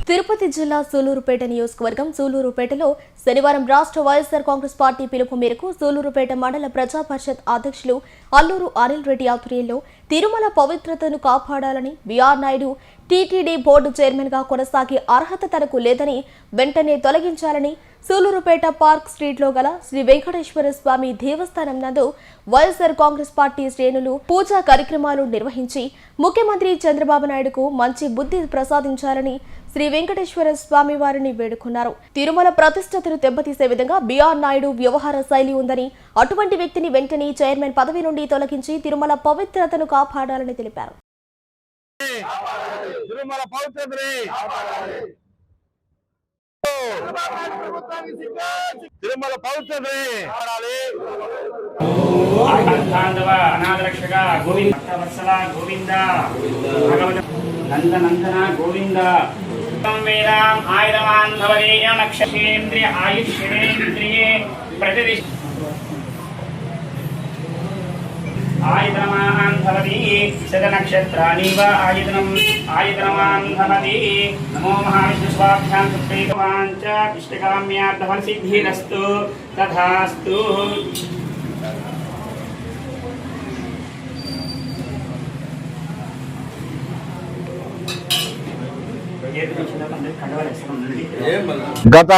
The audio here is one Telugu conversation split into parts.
తిరుపతి జిల్లా సూలూరుపేట నియోజకవర్గం సూలూరుపేటలో శనివారం రాష్ట్ర వైఎస్ఆర్ కాంగ్రెస్ పార్టీ పిలుపు మేరకు సూలూరుపేట మండల ప్రజా పరిషత్ అధ్యక్షులు అల్లూరు అనిల్ రెడ్డి ఆధ్వర్యంలో తిరుమల పవిత్రతను కాపాడాలని BR Naidu TTD board chairman గా కొనసాగే అర్హత తనకు లేదని వెంటనే తొలగించాలని సూలూరుపేట పార్క్ స్ట్రీట్లో గల శ్రీ వెంకటేశ్వర స్వామి దేవస్థానం నందు వైఎస్ఆర్ కాంగ్రెస్ పార్టీ శ్రేణులు పూజా కార్యక్రమాలు నిర్వహించి ముఖ్యమంత్రి చంద్రబాబు నాయుడుకు మంచి బుద్ధి ప్రసాదించాలని శ్రీ వెంకటేశ్వర స్వామి వారిని వేడుకున్నారు. తిరుమల ప్రతిష్టతను దెబ్బతీసే విధంగా బీఆర్ నాయుడు వ్యవహార శైలి ఉందని, అటువంటి వ్యక్తిని వెంటనే చైర్మన్ పదవి నుండి తొలగించి తిరుమల పవిత్రతను కాపాడాలని తెలిపారు. తిరుమల పవిత్రతని అనాథరక్షక గోవింద వత్సల గోవింద నందనందన గోవింద వేదాం ఆయుధవాన్ భవదేయ నక్షత్రేంద్రియ ఆయుష్యేంద్రియే ప్రతిష్ఠ आयुधनवान् भवति शतनक्षत्राणीव आयुधनवान् भवति नमो महाविष्णुस्वाभ्यां सुप्रीतवान् च इष्टकाम्यार्थफलसिद्धिरस्तु तथास्तु। గత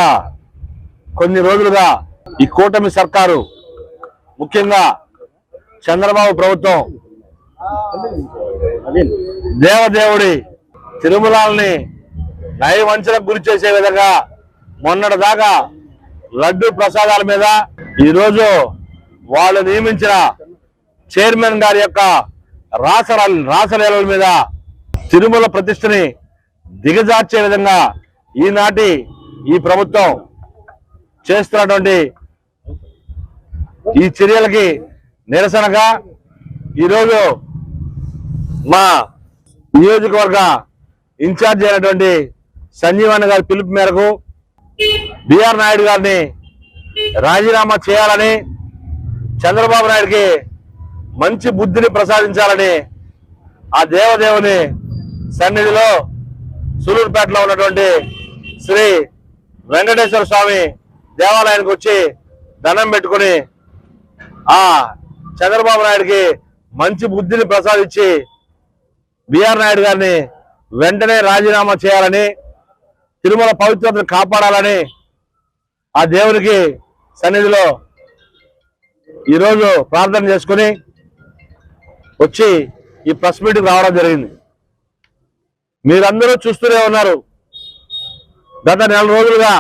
కొన్ని రోజులుగా ఈ కూటమి సర్కారు ముఖ్యంగా చంద్రబాబు ప్రభుత్వం దేవదేవుడి తిరుమలని నయవంచనకు గురి చేసే విధంగా మొన్నటి దాకా లడ్డు ప్రసాదాల మీద ఈరోజు వాళ్ళు నియమించిన చైర్మన్ గారి యొక్క రాసలీలల మీద తిరుమల ప్రతిష్టని దిగజార్చే విధంగా ఈనాటి ఈ ప్రభుత్వం చేస్తున్నటువంటి ఈ చర్యలకి నిరసనగా ఈరోజు మా నియోజకవర్గ ఇన్ఛార్జ్ అయినటువంటి సంజీవన్ గారి పిలుపు మేరకు బీఆర్ నాయుడు గారిని రాజీనామా చేయాలని, చంద్రబాబు నాయుడికి మంచి బుద్ధిని ప్రసాదించాలని ఆ దేవదేవుని సన్నిధిలో సూలూరుపేటలో ఉన్నటువంటి శ్రీ వెంకటేశ్వర స్వామి దేవాలయానికి వచ్చి దండం పెట్టుకుని ఆ చంద్రబాబు నాయుడికి మంచి బుద్ధిని ప్రసాదించి బీఆర్ నాయుడు గారిని వెంటనే రాజీనామా చేయాలని, తిరుమల పవిత్రతను కాపాడాలని ఆ దేవునికి సన్నిధిలో ఈరోజు ప్రార్థన చేసుకుని వచ్చి ఈ ప్రెస్ మీట్కి రావడం జరిగింది. మీరందరూ చూస్తూనే ఉన్నారు. గత నెల రోజులుగా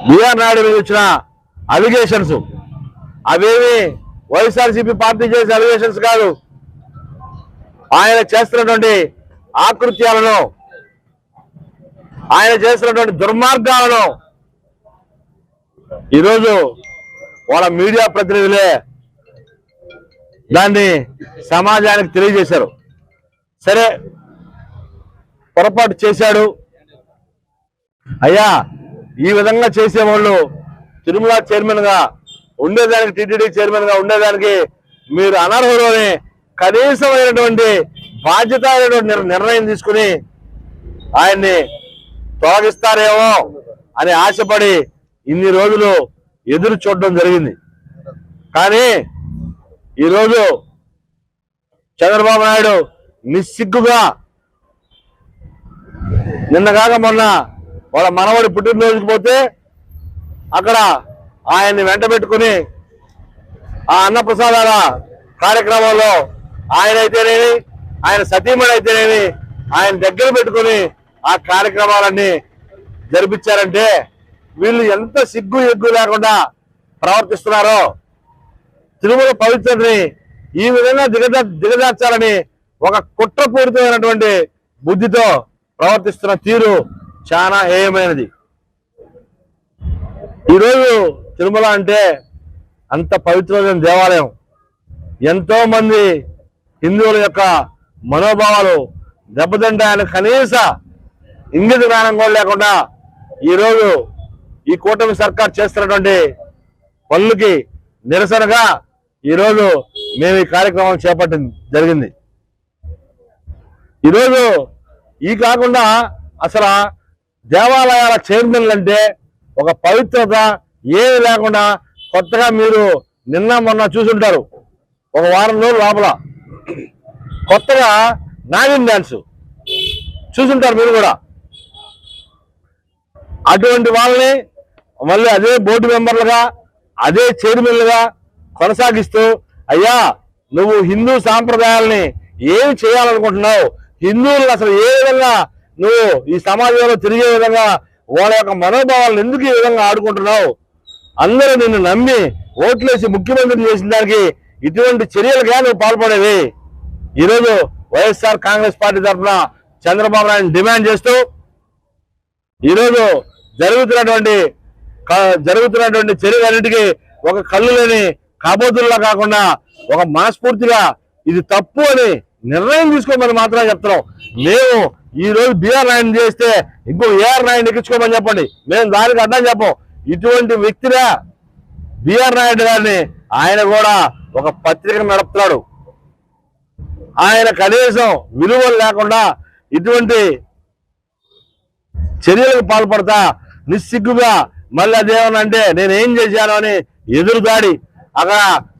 బీఆర్ నాయుడు మీద వచ్చిన అలిగేషన్స్ అవేమి వైఎస్ఆర్సీపీ పార్టీ చేసే అలిగేషన్స్ కాదు. ఆయన చేస్తున్నటువంటి ఆకృత్యాలను, ఆయన చేస్తున్నటువంటి దుర్మార్గాలను ఈరోజు వాళ్ళ మీడియా ప్రతినిధులే దాన్ని సమాజానికి తెలియజేశారు. సరే, పొరపాటు చేశాడు అయ్యా, ఈ విధంగా చేసేవాళ్ళు తిరుమల చైర్మన్ గా ఉండేదానికి, టీటీడీ చైర్మన్ గా ఉండేదానికి మీరు అనర్హులు అని కనీసమైనటువంటి బాధ్యత నిర్ణయం తీసుకుని ఆయన్ని తొలగిస్తారేమో అని ఆశపడి ఇన్ని రోజులు ఎదురు చూడడం జరిగింది. కానీ ఈరోజు చంద్రబాబు నాయుడు నిస్సిగ్గుగా నిన్నగాక మొన్న వాళ్ళ మనవడి పుట్టినరోజుకి పోతే అక్కడ ఆయన్ని వెంట పెట్టుకుని ఆ అన్నప్రసాదాల కార్యక్రమంలో ఆయన అయితేనేమి, ఆయన సతీమణి అయితేనేమి ఆయన దగ్గర పెట్టుకుని ఆ కార్యక్రమాలన్నీ జరిపించారంటే వీళ్ళు ఎంత సిగ్గు ఎగ్గు లేకుండా ప్రవర్తిస్తున్నారో, తిరుమల పవిత్రతని ఈ విధంగా దిగజార్చాలని ఒక కుట్రపూరితమైనటువంటి బుద్ధితో ప్రవర్తిస్తున్న తీరు చాలా హేయమైనది. ఈరోజు తిరుమల అంటే అంత పవిత్రమైన దేవాలయం. ఎంతో మంది హిందువుల యొక్క మనోభావాలు దెబ్బతింటాయని కనీస ఇంగిత జ్ఞానం కూడా లేకుండా ఈరోజు ఈ కూటమి సర్కార్ చేస్తున్నటువంటి పనులకి నిరసనగా ఈరోజు మేము ఈ కార్యక్రమం చేపట్టడం జరిగింది. ఈరోజు ఈ కాకుండా అసలు దేవాలయాల చైర్మన్లు అంటే ఒక పవిత్రత ఏమి లేకుండా కొత్తగా మీరు నిన్న మొన్న చూసుంటారు, ఒక వారం రోజుల లోపల కొత్తగా నాగిన్ డాన్స్ చూసుంటారు మీరు కూడా. అటువంటి వాళ్ళని మళ్ళీ అదే బోర్డు మెంబర్లుగా అదే చైర్మన్లుగా కొనసాగిస్తూ, అయ్యా నువ్వు హిందూ సాంప్రదాయాల్ని ఏమి చేయాలనుకుంటున్నావు, హిందువులను అసలు ఏ విధంగా నువ్వు ఈ సమాజంలో తిరిగే విధంగా వాళ్ళ యొక్క మనోభావాలను ఎందుకు ఈ విధంగా ఆడుకుంటున్నావు, అందరూ నిన్ను నమ్మి ఓట్లేసి ముఖ్యమంత్రిని చేసిన దానికి ఇటువంటి చర్యలుగా నువ్వు పాల్పడేవి. ఈరోజు వైఎస్ఆర్ కాంగ్రెస్ పార్టీ తరఫున చంద్రబాబు నాయుడు డిమాండ్ చేస్తూ ఈరోజు జరుగుతున్నటువంటి చర్యలన్నిటికీ ఒక కళ్ళు లేని కాబోతుల్లా కాకుండా ఒక మనస్ఫూర్తిగా ఇది తప్పు అని నిర్ణయం తీసుకోమని మాత్రమే చెప్తున్నాం. మేము ఈ రోజు బిఆర్ నాయుడు చేస్తే ఇంకో ఏఆర్ నాయుడు ఎక్కించుకోమని చెప్పండి, మేము దానికి అడ్డం చెప్పం. ఇటువంటి వ్యక్తిగా బిఆర్ నాయుడు గారిని ఆయన కూడా ఒక పత్రిక నడుపుతున్నాడు. ఆయన కనీసం విలువలు లేకుండా ఇటువంటి చర్యలకు పాల్పడతా నిస్సిగ్గుగా మళ్ళీ అదేమనంటే నేనేం చేశాను అని ఎదురుదాడి అక్కడ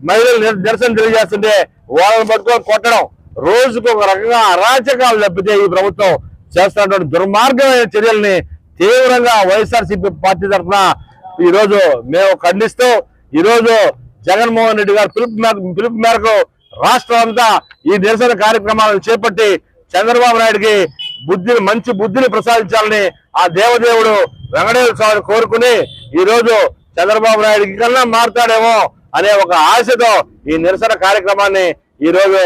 మహిళలు నిరసన తెలియజేస్తుంటే వాళ్ళని పట్టుకొని కొట్టడం, రోజుకు ఒక రకంగా అరాచకాలు తప్పితే ఈ ప్రభుత్వం చేస్తున్నటువంటి దుర్మార్గమైన చర్యల్ని తీవ్రంగా వైఎస్ఆర్సీపీ పార్టీ తరఫున ఈరోజు మేము ఖండిస్తూ ఈరోజు జగన్మోహన్ రెడ్డి గారు పిలుపు మేరకు రాష్ట్రం అంతా ఈ నిరసన కార్యక్రమాలను చేపట్టి చంద్రబాబు నాయుడికి మంచి బుద్ధిని ప్రసాదించాలని ఆ దేవదేవుడు వెంకటేశ్వర స్వామిని కోరుకుని ఈరోజు చంద్రబాబు నాయుడికి కన్నా మారుతాడేమో అనే ఒక ఆశతో ఈ నిరసన కార్యక్రమాన్ని ఈరోజు